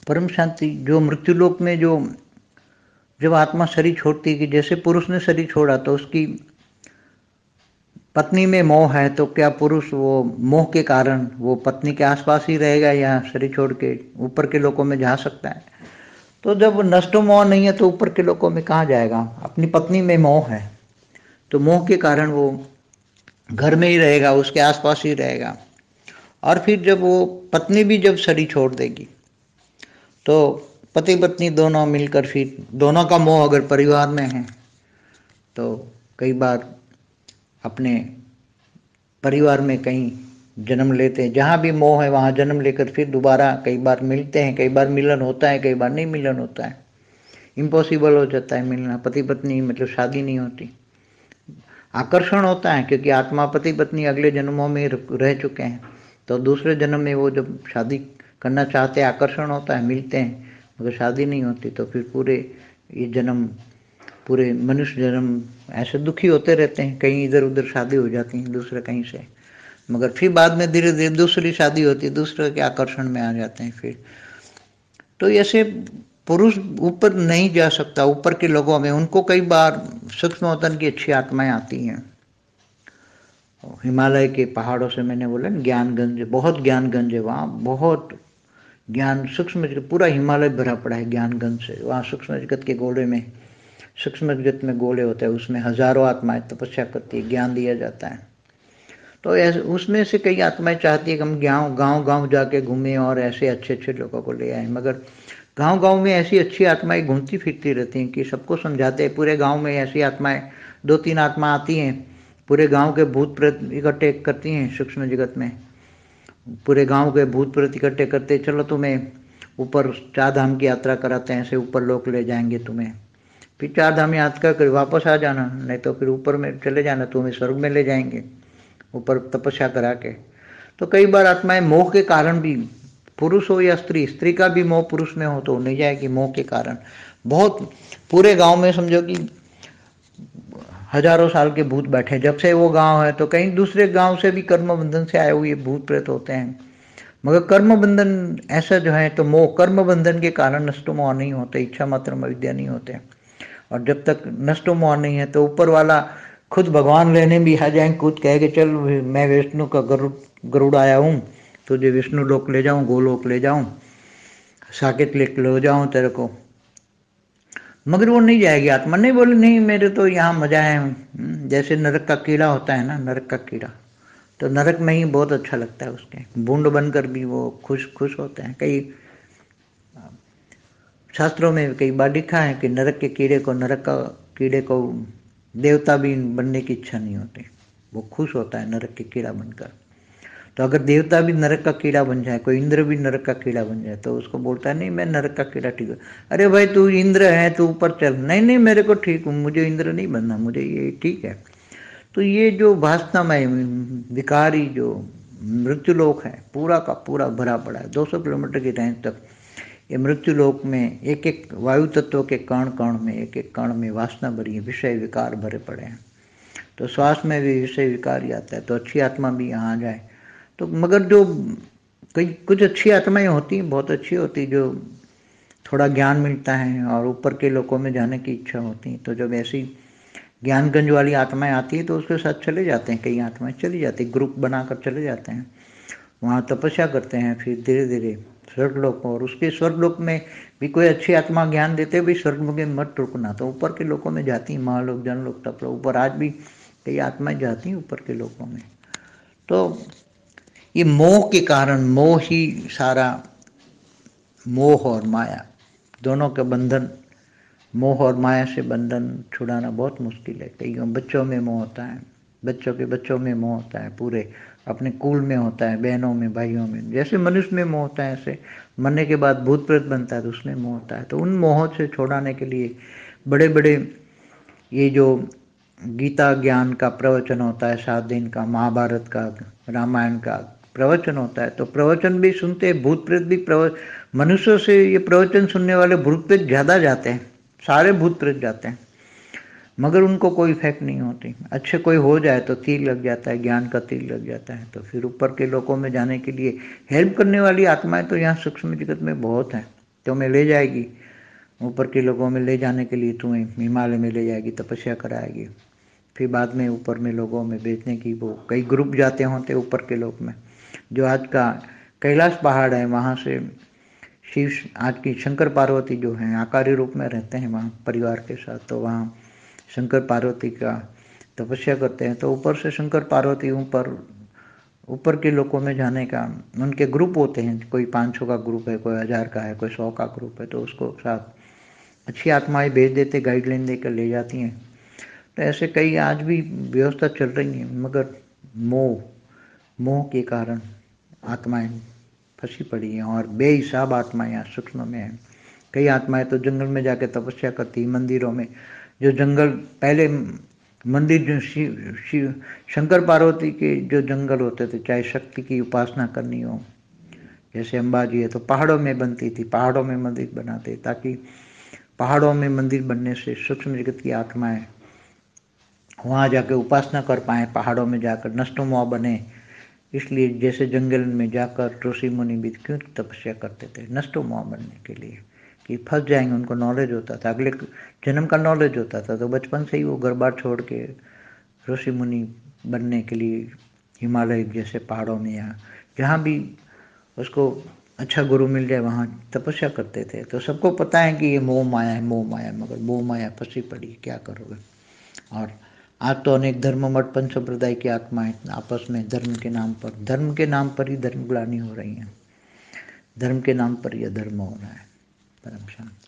परम शांति जो मृत्युलोक में जो जब आत्मा शरीर छोड़ती है, कि जैसे पुरुष ने शरीर छोड़ा तो उसकी पत्नी में मोह है, तो क्या पुरुष वो मोह के कारण वो पत्नी के आसपास ही रहेगा या शरीर छोड़ के ऊपर के लोकों में जा सकता है? तो जब नष्टो मोह नहीं है तो ऊपर के लोकों में कहाँ जाएगा? अपनी पत्नी में मोह है तो मोह के कारण वो घर में ही रहेगा, उसके आसपास ही रहेगा। और फिर जब वो पत्नी भी जब शरीर छोड़ देगी तो पति पत्नी दोनों मिलकर, फिर दोनों का मोह अगर परिवार में है तो कई बार अपने परिवार में कहीं जन्म लेते हैं, जहाँ भी मोह है वहाँ जन्म लेकर फिर दोबारा कई बार मिलते हैं, कई बार मिलन होता है, कई बार नहीं मिलन होता है, इम्पॉसिबल हो जाता है मिलना, पति पत्नी मतलब शादी नहीं होती। आकर्षण होता है क्योंकि आत्मा पति पत्नी अगले जन्मों में रह चुके हैं, तो दूसरे जन्म में वो जब शादी करना चाहते हैं आकर्षण होता है, मिलते हैं, मगर शादी नहीं होती, तो फिर पूरे ये जन्म, पूरे मनुष्य जन्म ऐसे दुखी होते रहते हैं। कहीं इधर उधर शादी हो जाती है दूसरे कहीं से, मगर फिर बाद में धीरे धीरे दूसरी शादी होती है, दूसरे के आकर्षण में आ जाते हैं फिर। तो ऐसे पुरुष ऊपर नहीं जा सकता, ऊपर के लोगों में उनको कई बार सूक्ष्म वतन की अच्छी आत्माएं आती हैं। हिमालय के पहाड़ों से मैंने बोला ना, ज्ञानगंज, बहुत ज्ञानगंज है वहाँ, बहुत ज्ञान सूक्ष्म जगत, पूरा हिमालय भरा पड़ा है ज्ञानगंज से। वहाँ सूक्ष्म जगत के गोले में, सूक्ष्म जगत में गोले होते हैं, उसमें हजारों आत्माएं तपस्या करती है, ज्ञान दिया जाता है। तो ऐसे उसमें से कई आत्माएं चाहती है कि हम गांव गांव जाके घूमें और ऐसे अच्छे अच्छे लोगों को ले आए, मगर गांव गांव में ऐसी अच्छी आत्माएं घूमती फिरती रहती हैं कि सबको समझाते हैं। पूरे गांव में ऐसी आत्माएं, दो तीन आत्मा आती हैं, पूरे गांव के भूत प्रेत इकट्ठे करती हैं सूक्ष्म जगत में, पूरे गांव के भूत प्रेत इकट्ठे करते, चलो तुम्हें ऊपर 4 धाम की यात्रा कराते हैं, ऐसे ऊपर लोक ले जाएंगे तुम्हें, फिर 4 धाम यात्रा कर वापस आ जाना, नहीं तो फिर ऊपर में चले जाना, तुम्हें स्वर्ग में ले जाएंगे ऊपर तपस्या करा के। तो कई बार आत्माएं मोह के कारण भी, पुरुष हो या स्त्री, स्त्री का भी मोह पुरुष में हो तो नहीं जाएगी मोह के कारण। बहुत पूरे गांव में समझो कि हजारों साल के भूत बैठे, जब से वो गांव है, तो कहीं दूसरे गांव से भी कर्म बंधन से आए हुए भूत प्रेत होते हैं, मगर कर्म बंधन ऐसा जो है, तो मोह कर्म बंधन के कारण नष्टो मोह नहीं होते, इच्छा मात्र अविद्या नहीं होते। और जब तक नष्टो मोह नहीं है तो ऊपर वाला खुद भगवान लेने भी आ जाए, खुद कहे कि चल मैं विष्णु का गरुड़ आया हूँ, तुझे विष्णु लोक ले जाऊँ, गोलोक ले जाऊँ, साकेत लेक ले जाऊँ तेरे को, मगर वो नहीं जाएगी आत्मा, नहीं बोले नहीं मेरे तो यहाँ मजा है। जैसे नरक का कीड़ा होता है ना, नरक का कीड़ा, तो नरक में ही बहुत अच्छा लगता है, उसके बूंद बनकर भी वो खुश खुश होते हैं। कई शास्त्रों में कई बार लिखा है कि नरक के कीड़े को, नरक का कीड़े को देवता भी बनने की इच्छा नहीं होती, वो खुश होता है नरक के कीड़ा बनकर। तो अगर देवता भी नरक का कीड़ा बन जाए, कोई इंद्र भी नरक का कीड़ा बन जाए, तो उसको बोलता है नहीं मैं नरक का कीड़ा ठीक है। अरे भाई तू इंद्र है, तू ऊपर चल, नहीं नहीं मेरे को ठीक हूँ, मुझे इंद्र नहीं बनना, मुझे ये ठीक है। तो ये जो वासनामय विकारी जो मृत्युलोक है, पूरा का पूरा भरा पड़ा है, 200 किलोमीटर की रेंज तक। ये मृत्युलोक में एक एक वायु तत्व के कण कण में, एक एक कण में वासना भरी, विषय विकार भरे पड़े हैं। तो श्वास में भी विषय विकार ही आता है, तो अच्छी आत्मा भी यहाँ आ जाए तो, मगर जो कई कुछ अच्छी आत्माएं होती हैं, बहुत अच्छी होती, जो थोड़ा ज्ञान मिलता है और ऊपर के लोकों में जाने की इच्छा होती है, तो जब ऐसी ज्ञानगंज वाली आत्माएं आती है तो उसके साथ चले जाते हैं, कई आत्माएं चली जाती है, ग्रुप बनाकर चले जाते हैं, वहाँ तपस्या करते हैं, फिर धीरे धीरे स्वर्गलोक, और उसके स्वर्गलोक में भी कोई अच्छी आत्मा ज्ञान देते भी स्वर्ग में मत रुकना, तो ऊपर के लोकों में जाती हैं, महालोक जनलोक तपलोक, ऊपर आज भी कई आत्माएं जाती हैं ऊपर के लोकों में। तो ये मोह के कारण, मोह ही सारा, मोह और माया दोनों का बंधन, मोह और माया से बंधन छुड़ाना बहुत मुश्किल है। कई बच्चों में मोह होता है, बच्चों के बच्चों में मोह होता है, पूरे अपने कुल में होता है, बहनों में भाइयों में, जैसे मनुष्य में मोह होता है, ऐसे मरने के बाद भूत प्रेत बनता है तो उसमें मोह होता है। तो उन मोहों से छुड़ाने के लिए बड़े बड़े ये जो गीता ज्ञान का प्रवचन होता है 7 दिन का, महाभारत का, रामायण का प्रवचन होता है, तो प्रवचन भी सुनते हैं भूत प्रेत भी। मनुष्यों से ये प्रवचन सुनने वाले भूत प्रेत ज़्यादा जाते हैं, सारे भूत प्रेत जाते हैं, मगर उनको कोई इफेक्ट नहीं होती। अच्छे कोई हो जाए तो तीर लग जाता है, ज्ञान का तीर लग जाता है, तो फिर ऊपर के लोकों में जाने के लिए हेल्प करने वाली आत्माएं तो यहाँ सूक्ष्म जगत में बहुत हैं। तुम्हें ले जाएगी ऊपर के लोगों में, ले जाने के लिए तुम्हें हिमालय में ले जाएगी, तपस्या कराएगी, फिर बाद में ऊपर में लोगों में भेजने की। वो कई ग्रुप जाते होते ऊपर के लोग में। जो आज का कैलाश पहाड़ है वहाँ से शिव, आज की शंकर पार्वती जो हैं आकारी रूप में रहते हैं वहाँ परिवार के साथ, तो वहाँ शंकर पार्वती का तपस्या करते हैं। तो ऊपर से शंकर पार्वती ऊपर के लोगों में जाने का उनके ग्रुप होते हैं, कोई 500 का ग्रुप है, कोई 1000 का है, कोई 100 का ग्रुप है, तो उसको साथ अच्छी आत्माएं भेज देते, गाइडलाइन देकर ले जाती हैं। तो ऐसे कई आज भी व्यवस्था चल रही है, मगर मोह के कारण आत्माएं फंसी पड़ी हैं और बेहिसाब आत्माएं यहाँ सूक्ष्म में हैं। कई आत्माएं तो जंगल में जाके तपस्या करती, मंदिरों में जो जंगल पहले मंदिर जो शिव शंकर पार्वती के जो जंगल होते थे, चाहे शक्ति की उपासना करनी हो, जैसे अंबाजी है तो पहाड़ों में बनती थी, पहाड़ों में मंदिर बनाते, ताकि पहाड़ों में मंदिर बनने से सूक्ष्म जगत की आत्माएं वहाँ जाकर उपासना कर पाएँ, पहाड़ों में जाकर नष्टोमोह बने। इसलिए जैसे जंगल में जाकर ऋषि मुनि भी क्यों तपस्या करते थे, नष्टोमोह बनने के लिए, कि फंस जाएंगे। उनको नॉलेज होता था, अगले जन्म का नॉलेज होता था, तो बचपन से ही वो घर बार छोड़ के ऋषि मुनि बनने के लिए हिमालय जैसे पहाड़ों में या जहाँ भी उसको अच्छा गुरु मिल जाए वहाँ तपस्या करते थे। तो सबको पता है कि ये मोह माया है, मोह माया, मगर मोह माया फंसी पड़ी, क्या करोगे। और आज तो अनेक धर्म मठ पंच संप्रदाय की आत्माएं आपस में धर्म के नाम पर ही धर्म ग्लानि हो रही है, धर्म के नाम पर यह धर्म हो रहा है। परम शांति।